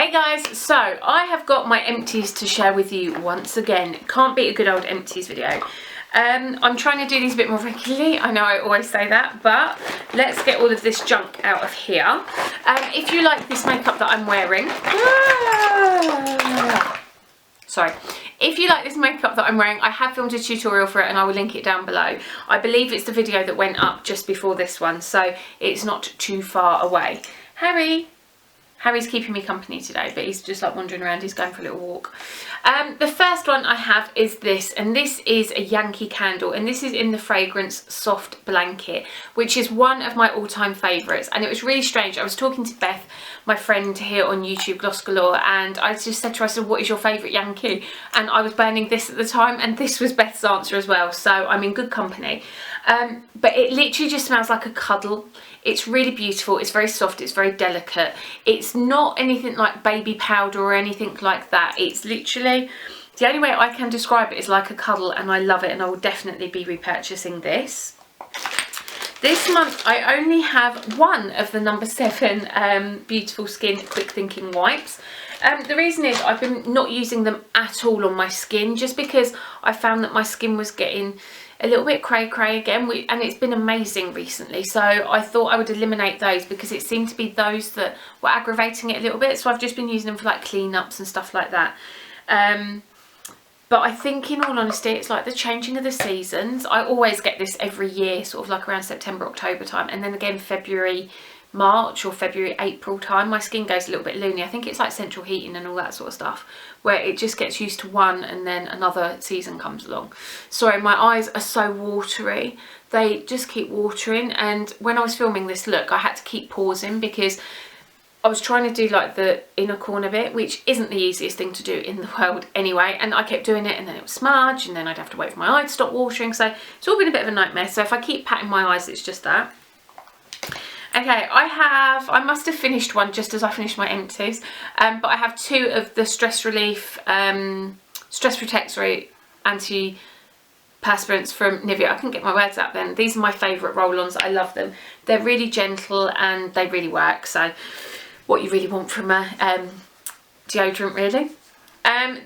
Hey guys, so I have got my empties to share with you once again. Can't beat a good old empties video. I'm trying to do these a bit more regularly. I know I always say that, but let's get all of this junk out of here. If you like this makeup that I'm wearing, if you like this makeup that I'm wearing, I have filmed a tutorial for it and I will link it down below. I believe it's the video that went up just before this one, so it's not too far away. Harry's keeping me company today, but he's just like wandering around. He's going for a little walk. The first one I have is this, and this is a Yankee Candle, and this is in the fragrance Soft Blanket, which is one of my all-time favourites. And it was really strange. I was talking to Beth, my friend here on YouTube, Gloss Galore, and I just said to her, I said, what is your favourite Yankee? And I was burning this at the time, and this was Beth's answer as well, so I'm in good company. But it literally just smells like a cuddle. It's really beautiful, it's very soft, it's very delicate. It's not anything like baby powder or anything like that. It's literally, the only way I can describe it is like a cuddle, and I love it, and I will definitely be repurchasing this. This month I only have one of the number 7 Beautiful Skin Quick Thinking wipes. The reason is I've been not using them at all on my skin, just because I found that my skin was getting a little bit cray again, and it's been amazing recently, so I thought I would eliminate those because it seemed to be those that were aggravating it a little bit. So I've just been using them for like clean-ups and stuff like that. But I think in all honesty it's like the changing of the seasons. I always get this every year, sort of like around September, October time, and then again February, March, or February, April time, my skin goes a little bit loony. I think it's like central heating and all that sort of stuff, where it just gets used to one and then another season comes along. Sorry, my eyes are so watery. They just keep watering, and when I was filming this look I had to keep pausing because I was trying to do like the inner corner bit, which isn't the easiest thing to do in the world anyway, and I kept doing it and then it would smudge and then I'd have to wait for my eye to stop watering, so it's all been a bit of a nightmare. So if I keep patting my eyes, it's just that. Okay, I must have finished one just as I finished my empties, but I have 2 of the Stress Relief, Stress Protector Antiperspirants from Nivea. I couldn't get my words out then. These are my favourite roll-ons. I love them. They're really gentle and they really work, so what you really want from a deodorant, really.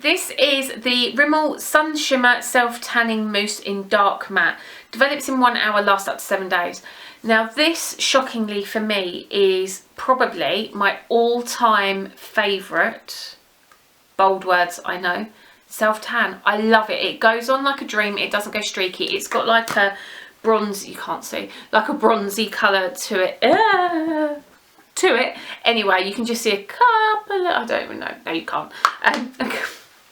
This is the Rimmel Sun Shimmer Self Tanning Mousse in Dark Matte. Develops in 1 hour, lasts up to 7 days. Now this, shockingly for me, is probably my all-time favourite, bold words I know, self-tan. I love it. It goes on like a dream. It doesn't go streaky. It's got like a bronze, you can't see, like a bronzy colour to it. Anyway, you can just see a couple, I don't even know, no you can't,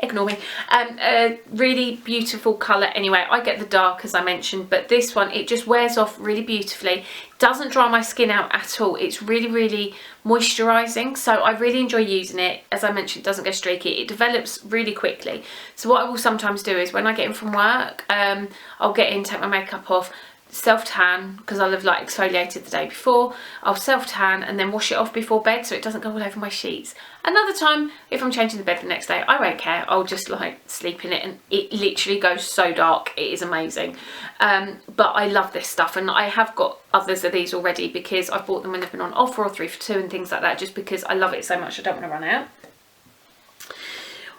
ignore me. A really beautiful colour. Anyway, I get the dark as I mentioned, but this one, it just wears off really beautifully. Doesn't dry my skin out at all. It's really moisturising, so I really enjoy using it. As I mentioned, it doesn't go streaky. It develops really quickly. So what I will sometimes do is when I get in from work, I'll get in, take my makeup off, self-tan, because I'll have like exfoliated the day before. I'll self-tan and then wash it off before bed so it doesn't go all over my sheets. Another time, if I'm changing the bed the next day, I won't care. I'll just like sleep in it, and it literally goes so dark. It is amazing. But I love this stuff, and I have got others of these already because I've bought them when they've been on offer or 3 for 2 and things like that, just because I love it so much. I don't want to run out.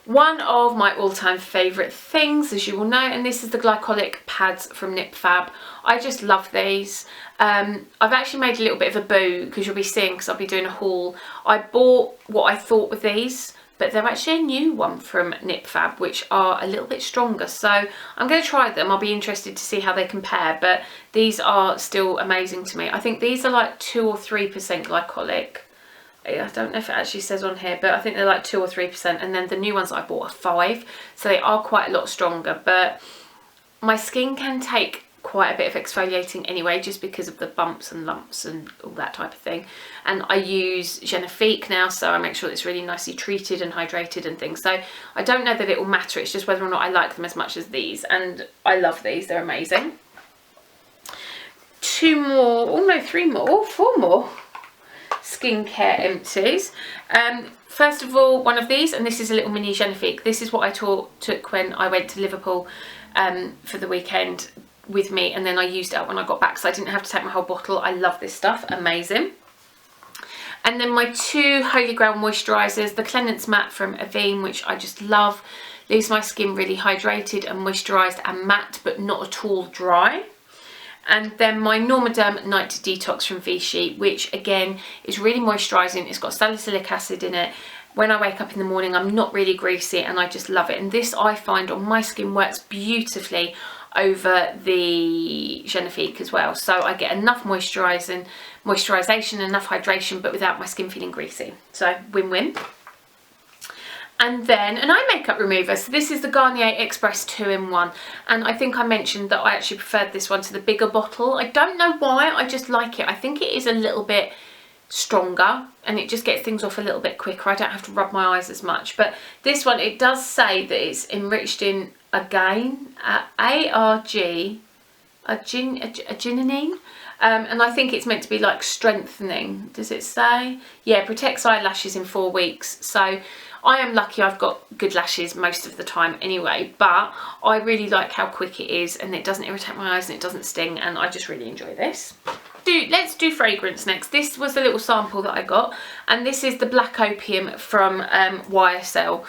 One of my all-time favourite things, as you will know, and this is the Glycolic Pads from Nip Fab. I just love these. I've actually made a little bit of a boo, because you'll be seeing, because I'll be doing a haul. I bought what I thought were these, but they're actually a new one from Nip Fab, which are a little bit stronger. So I'm going to try them. I'll be interested to see how they compare, but these are still amazing to me. I think these are like 2 or 3% glycolic. I don't know if it actually says on here, but I think they're like 2 or 3%, and then the new ones I bought are 5, so they are quite a lot stronger. But my skin can take quite a bit of exfoliating anyway, just because of the bumps and lumps and all that type of thing. And I use Genifique now, so I make sure it's really nicely treated and hydrated and things. So I don't know that it will matter. It's just whether or not I like them as much as these, and I love these. They're amazing. 2 more, oh no, 3 more, oh, 4 more skincare empties. First of all, one of these, and this is a little mini Genifique. This is what I took when I went to Liverpool for the weekend with me, and then I used it up when I got back, so I didn't have to take my whole bottle. I love this stuff, amazing. And then my two Holy Grail moisturisers, the Cleanse Matte from Avene, which I just love. Leaves my skin really hydrated and moisturised and matte, but not at all dry. And then my Normaderm Night Detox from Vichy, which again is really moisturising. It's got salicylic acid in it. When I wake up in the morning, I'm not really greasy and I just love it. And this I find on my skin works beautifully over the Genifique as well. So I get enough moisturisation, enough hydration, but without my skin feeling greasy. So win-win. And then an eye makeup remover. So this is the Garnier Express 2-in-1. And I think I mentioned that I actually preferred this one to the bigger bottle. I don't know why, I just like it. I think it is a little bit stronger and it just gets things off a little bit quicker. I don't have to rub my eyes as much. But this one, it does say that it's enriched in, again, arginine. And I think it's meant to be like strengthening. Does it say? Yeah, protects eyelashes in 4 weeks. So I am lucky I've got good lashes most of the time anyway, but I really like how quick it is and it doesn't irritate my eyes and it doesn't sting, and I just really enjoy this. Let's do fragrance next. This was a little sample that I got, and this is the Black Opium from YSL.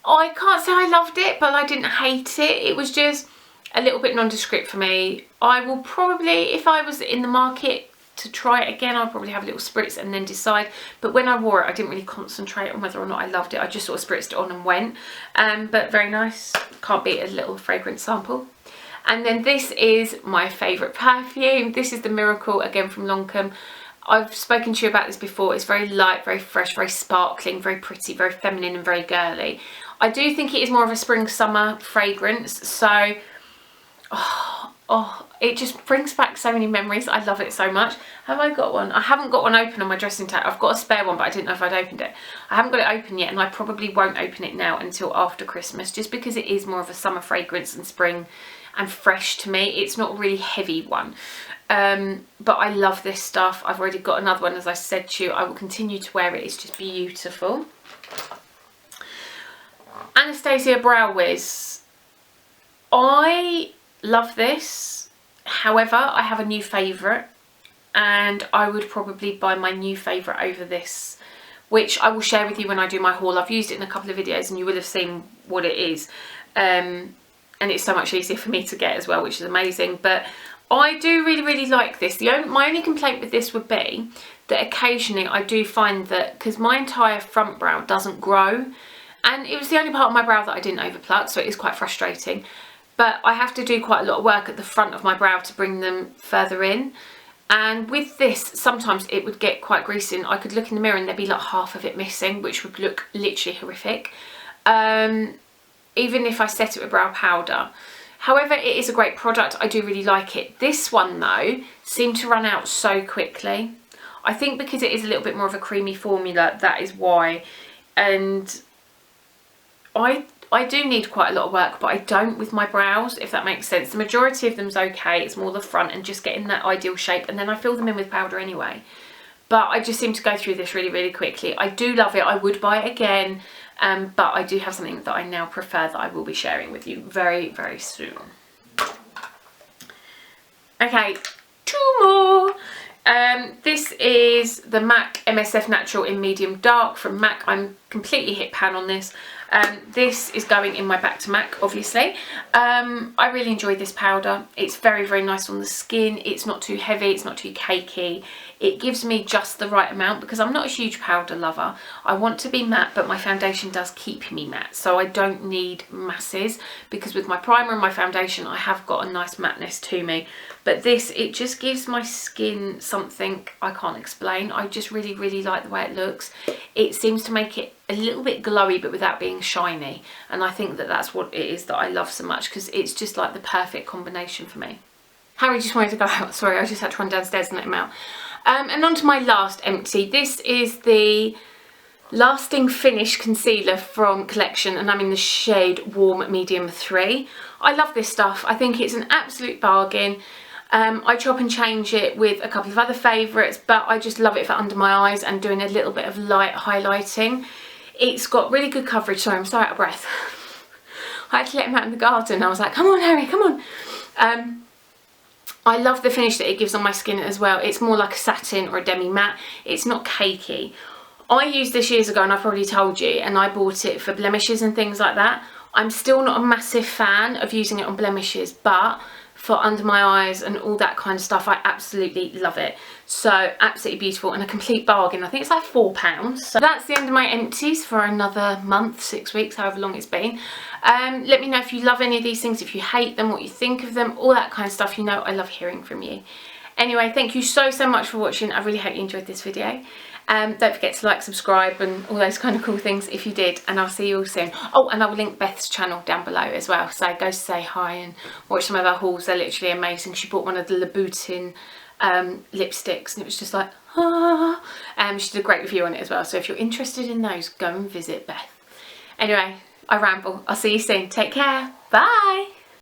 I can't say I loved it, but I didn't hate it. It was just a little bit nondescript for me. I will probably, if I was in the market to try it again, I'll probably have a little spritz and then decide. But when I wore it, I didn't really concentrate on whether or not I loved it. I just sort of spritzed it on and went. But very nice. Can't beat a little fragrance sample. And then this is my favourite perfume. This is the Miracle, again from Lancôme. I've spoken to you about this before. It's very light, very fresh, very sparkling, very pretty, very feminine and very girly. I do think it is more of a spring-summer fragrance. So, it just brings back so many memories. I love it so much. Have I got one? I haven't got one open on my dressing table. I've got a spare one, but I didn't know if I'd opened it. I haven't got it open yet, and I probably won't open it now until after Christmas, just because it is more of a summer fragrance and spring and fresh to me. It's not a really heavy one. But I love this stuff. I've already got another one, as I said to you. I will continue to wear it. It's just beautiful. Anastasia Brow Wiz. I love this. However, I have a new favourite, and I would probably buy my new favourite over this, which I will share with you when I do my haul. I've used it in a couple of videos and you will have seen what it is. And it's so much easier for me to get as well, which is amazing. But I do really like this. My only complaint with this would be that occasionally I do find that, because my entire front brow doesn't grow, and it was the only part of my brow that I didn't overpluck, so it is quite frustrating. But I have to do quite a lot of work at the front of my brow to bring them further in. And with this, sometimes it would get quite greasy and I could look in the mirror and there'd be like half of it missing, which would look literally horrific. Even if I set it with brow powder. However, it is a great product. I do really like it. This one though, seemed to run out so quickly. I think because it is a little bit more of a creamy formula, that is why. And I do need quite a lot of work, but I don't with my brows, if that makes sense. The majority of them's okay. It's more the front and just getting that ideal shape, and then I fill them in with powder anyway. But I just seem to go through this really quickly. I do love it. I would buy it again, but I do have something that I now prefer that I will be sharing with you very soon. Okay, two more. This is the MAC MSF Natural in Medium Dark from MAC. I'm completely hit pan on this. This is going in my Back to MAC, obviously. I really enjoy this powder. It's very nice on the skin. It's not too heavy, it's not too cakey. It gives me just the right amount because I'm not a huge powder lover. I want to be matte, but my foundation does keep me matte, so I don't need masses, because with my primer and my foundation I have got a nice matteness to me. But this, it just gives my skin something I can't explain. I just really like the way it looks. It seems to make it a little bit glowy but without being shiny, and I think that that's what it is that I love so much, because it's just like the perfect combination for me. Harry just wanted to go out. Sorry, I just had to run downstairs and let him out. And on to my last empty. This is the Lasting Finish Concealer from Collection, and I'm in the shade Warm Medium 3. I love this stuff. I think it's an absolute bargain. I chop and change it with a couple of other favourites, but I just love it for under my eyes and doing a little bit of light highlighting. It's got really good coverage. Sorry, I'm so out of breath. I had to let him out in the garden. I was like, come on, Harry, come on. I love the finish that it gives on my skin as well. It's more like a satin or a demi matte. It's not cakey. I used this years ago, and I probably told you, and I bought it for blemishes and things like that. I'm still not a massive fan of using it on blemishes, but for under my eyes and all that kind of stuff, I absolutely love it. So absolutely beautiful and a complete bargain. I think it's like £4. So that's the end of my empties for another month, 6 weeks, however long it's been. Let me know if you love any of these things, if you hate them, what you think of them, all that kind of stuff. You know, I love hearing from you. Anyway, thank you so much for watching. I really hope you enjoyed this video. Don't forget to like, subscribe and all those kind of cool things if you did, and I'll see you all soon. Oh, and I will link Beth's channel down below as well, so go say hi and watch some of her hauls. They're literally amazing. She bought one of the Louboutin lipsticks, and it was just like, ah. She did a great review on it as well, so if you're interested in those, go and visit Beth. Anyway, I ramble. I'll see you soon. Take care. Bye.